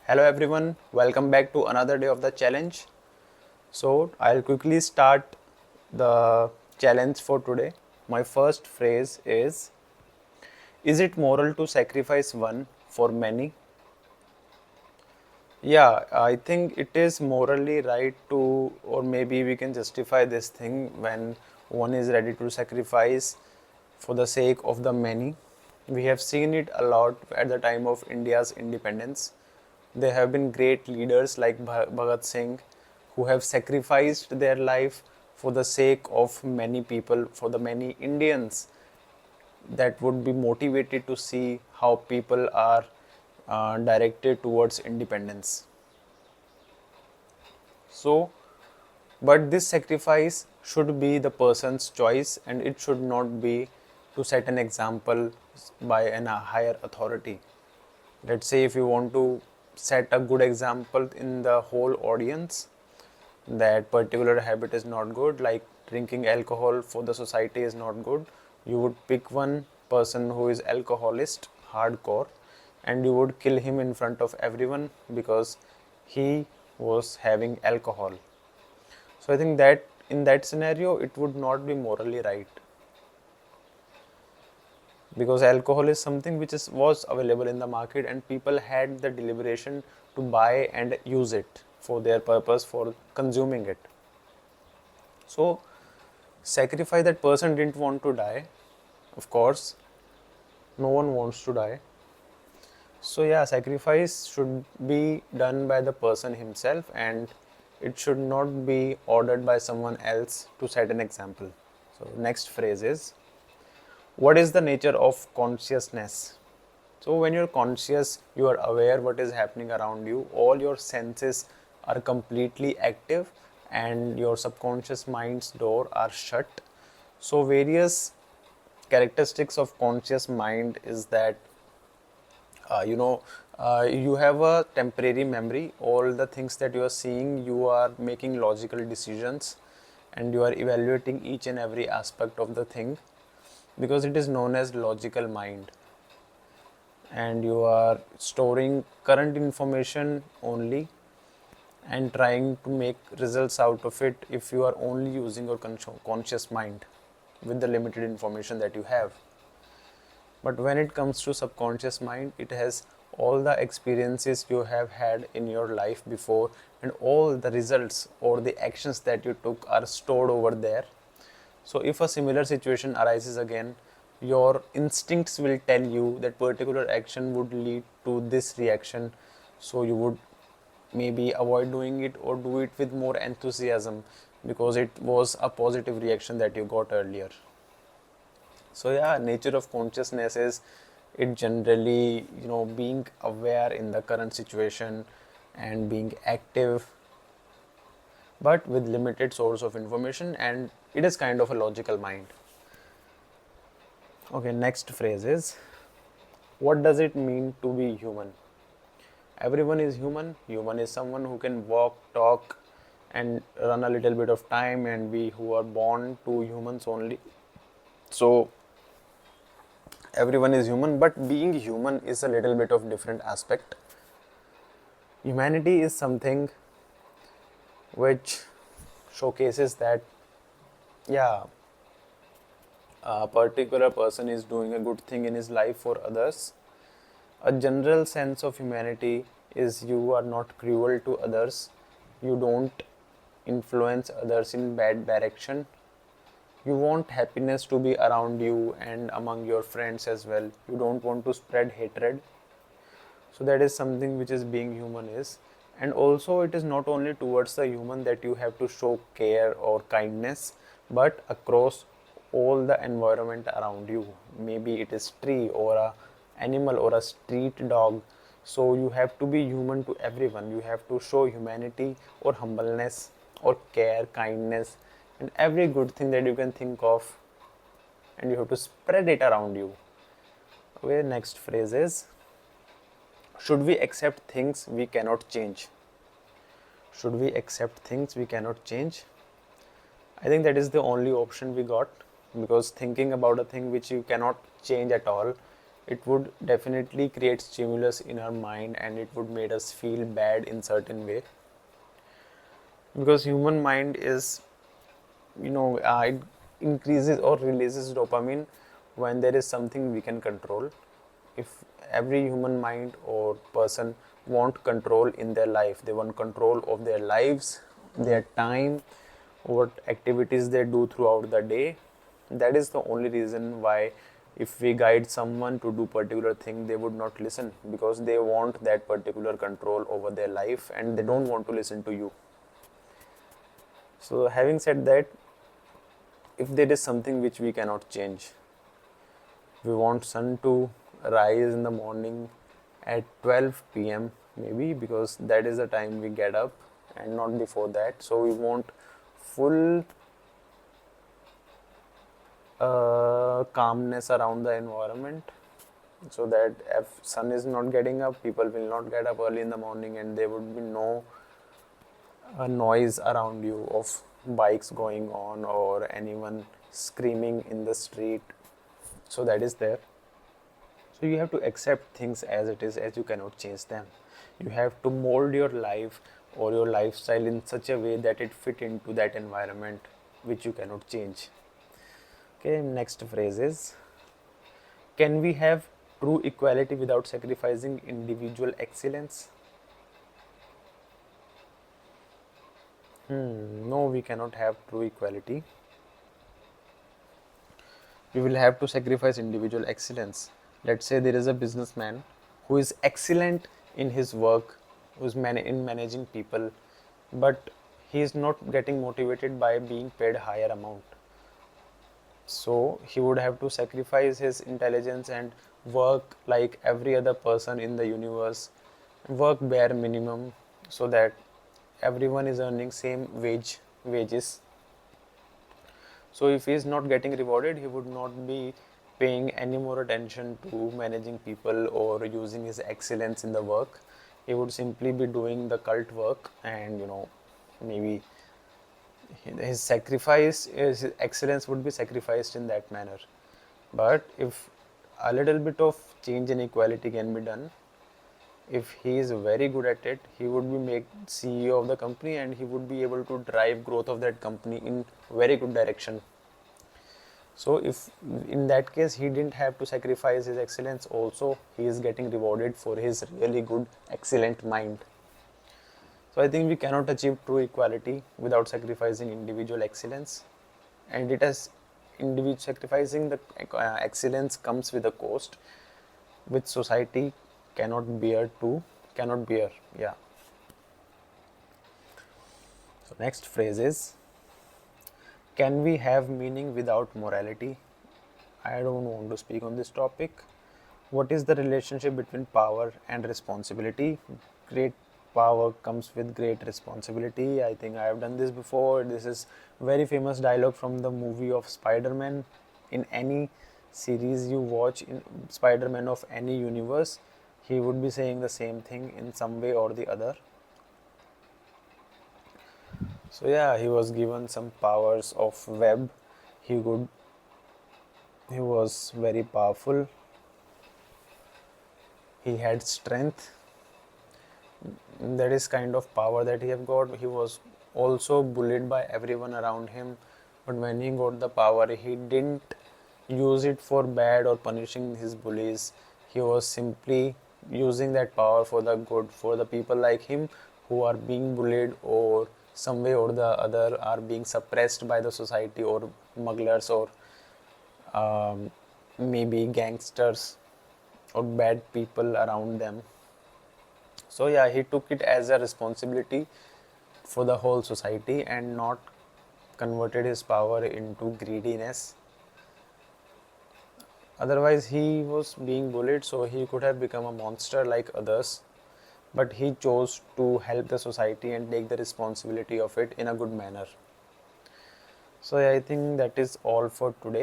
Hello everyone, welcome back to another day of the challenge. So, I'll quickly start the challenge for today. My first phrase is it moral to sacrifice one for many? Yeah, I think it is morally right to, or maybe we can justify this thing when one is ready to sacrifice for the sake of the many. We have seen it a lot at the time of India's independence. There have been great leaders like Bhagat Singh who have sacrificed their life for the sake of many people, for the many Indians that would be motivated to see how people are directed towards independence. So, but this sacrifice should be the person's choice and it should not be to set an example by a higher authority. Let's say if you want to set a good example in the whole audience, that particular habit is not good, like drinking alcohol for the society is not good, you would pick one person who is alcoholist hardcore and you would kill him in front of everyone because he was having alcohol. So I think that in that scenario it would not be morally right, because alcohol is something which was available in the market and people had the deliberation to buy and use it for their purpose for consuming it. So sacrifice, that person didn't want to die, of course no one wants to die. So yeah, sacrifice should be done by the person himself and it should not be ordered by someone else to set an example. So next phrase is, what is the nature of consciousness? So when you're conscious, you are aware what is happening around you, all your senses are completely active and your subconscious mind's door are shut. So various characteristics of conscious mind is that you have a temporary memory. All the things that you are seeing, you are making logical decisions and you are evaluating each and every aspect of the thing because it is known as logical mind, and you are storing current information only and trying to make results out of it if you are only using your conscious mind with the limited information that you have. But when it comes to subconscious mind, it has all the experiences you have had in your life before and all the results or the actions that you took are stored over there. So if a similar situation arises again, your instincts will tell you that particular action would lead to this reaction. So you would maybe avoid doing it or do it with more enthusiasm because it was a positive reaction that you got earlier. So yeah, nature of consciousness is it generally, being aware in the current situation and being active but with limited source of information, and it is kind of a logical mind. Okay, next phrase is, what does it mean to be human? Everyone is human. Human is someone who can walk, talk and run a little bit of time, and we who are born to humans only. So everyone is human, but being human is a little bit of different aspect. Humanity is something which showcases that, yeah, a particular person is doing a good thing in his life for others. A general sense of humanity is you are not cruel to others, you don't influence others in bad direction, you want happiness to be around you and among your friends as well, you don't want to spread hatred. So that is something which is being human is. And also it is not only towards the human that you have to show care or kindness, but across all the environment around you. Maybe it is tree or a animal or a street dog. So you have to be human to everyone. You have to show humanity or humbleness or care, kindness and every good thing that you can think of, and you have to spread it around you. Okay, next phrase is, should we accept things we cannot change? Should we accept things we cannot change? I think that is the only option we got, because thinking about a thing which you cannot change at all it would definitely create stimulus in our mind, and it would make us feel bad in certain way, because human mind is, it increases or releases dopamine when there is something we can control. If every human mind or person want control in their life, they want control of their lives, their time, what activities they do throughout the day. That is the only reason why if we guide someone to do particular thing, they would not listen, because they want that particular control over their life and they don't want to listen to you. So having said that, if there is something which we cannot change, we want sun to rise in the morning at 12 p.m. maybe, because that is the time we get up and not before that. So we want full calmness around the environment, so that if sun is not getting up, people will not get up early in the morning, and there would be no noise around you of bikes going on or anyone screaming in the street. So that is there. So you have to accept things as it is, as you cannot change them. You have to mold your life or your lifestyle in such a way that it fit into that environment which you cannot change. Okay, next phrase is, can we have true equality without sacrificing individual excellence? No, we cannot have true equality. We will have to sacrifice individual excellence. Let's say there is a businessman who is excellent in his work, who is in managing people, but he is not getting motivated by being paid higher amount. So he would have to sacrifice his intelligence and work like every other person in the universe, work bare minimum, so that everyone is earning same wages. So if he is not getting rewarded, he would not be paying any more attention to managing people or using his excellence in the work. He would simply be doing the cult work, and maybe his excellence would be sacrificed in that manner. But if a little bit of change in equality can be done, if he is very good at it, he would be made CEO of the company, and he would be able to drive growth of that company in very good direction. So if in that case he didn't have to sacrifice his excellence, also he is getting rewarded for his really good excellent mind. So I think we cannot achieve true equality without sacrificing individual excellence, and it has individual sacrificing the excellence comes with a cost which society cannot bear. Yeah. So next phrase is, can we have meaning without morality? I don't want to speak on this topic. What is the relationship between power and responsibility? Great power comes with great responsibility. I think I have done this before. This is very famous dialogue from the movie of Spider-Man. In any series you watch in Spider-Man of any universe, he would be saying the same thing in some way or the other. So yeah, he was given some powers of web. He could he was very powerful. He had strength. That is kind of power that he have got. He was also bullied by everyone around him, but when he got the power, he didn't use it for bad or punishing his bullies. He was simply using that power for the good, for the people like him who are being bullied or some way or the other are being suppressed by the society, or smugglers, or um, maybe gangsters or bad people around them. So yeah, he took it as a responsibility for the whole society and not converted his power into greediness. Otherwise, he was being bullied, so he could have become a monster like others. But he chose to help the society and take the responsibility of it in a good manner. So yeah, I think that is all for today.